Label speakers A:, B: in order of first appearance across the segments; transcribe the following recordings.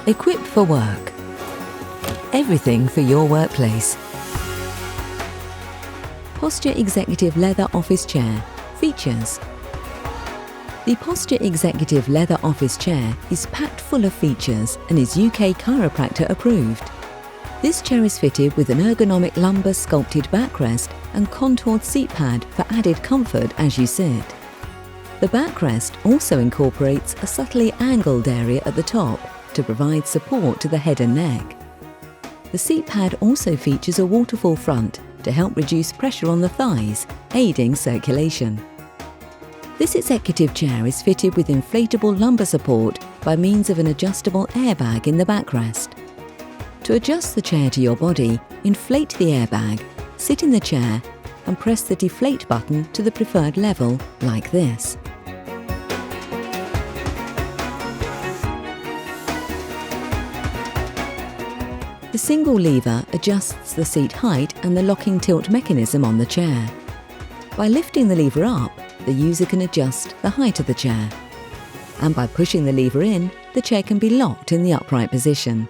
A: Equipped for work. Everything for your workplace. Posture Executive Leather Office Chair. Features. The Posture Executive Leather Office Chair is packed full of features and is UK chiropractor approved. This chair is fitted with an ergonomic lumbar sculpted backrest and contoured seat pad for added comfort as you sit. The backrest also incorporates a subtly angled area at the top to provide support to the head and neck. The seat pad also features a waterfall front to help reduce pressure on the thighs, aiding circulation. This executive chair is fitted with inflatable lumbar support by means of an adjustable airbag in the backrest. To adjust the chair to your body, inflate the airbag, sit in the chair and press the deflate button to the preferred level, like this. The single lever adjusts the seat height and the locking tilt mechanism on the chair. By lifting the lever up, the user can adjust the height of the chair. And by pushing the lever in, the chair can be locked in the upright position.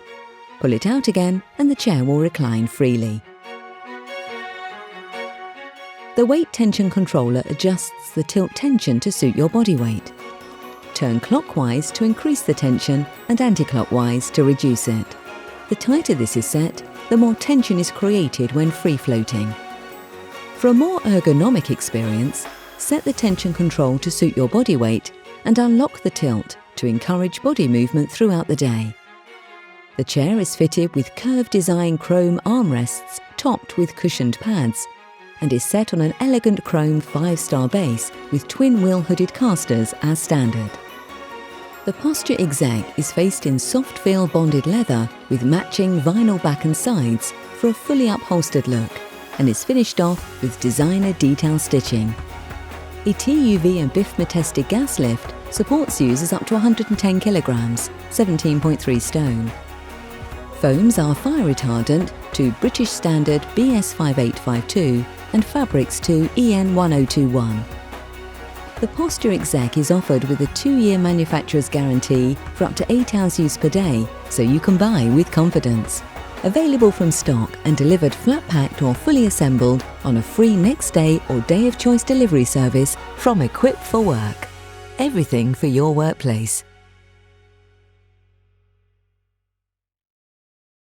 A: Pull it out again and the chair will recline freely. The weight tension controller adjusts the tilt tension to suit your body weight. Turn clockwise to increase the tension and anti-clockwise to reduce it. The tighter this is set, the more tension is created when free floating. For a more ergonomic experience, set the tension control to suit your body weight and unlock the tilt to encourage body movement throughout the day. The chair is fitted with curved design chrome armrests topped with cushioned pads and is set on an elegant chrome 5-star base with twin wheel hooded casters as standard. The Posture Exec is faced in soft feel bonded leather with matching vinyl back and sides for a fully upholstered look and is finished off with designer detail stitching. A TUV and BIFMA tested gas lift supports users up to 110 kilograms, 17.3 stone. Foams are fire retardant to British Standard BS 5852 and fabrics to EN 1021. The Posture Exec is offered with a 2-year manufacturer's guarantee for up to 8 hours use per day, so you can buy with confidence. Available from stock and delivered flat packed or fully assembled on a free next day or day of choice delivery service from Equipped for Work. Everything for your workplace.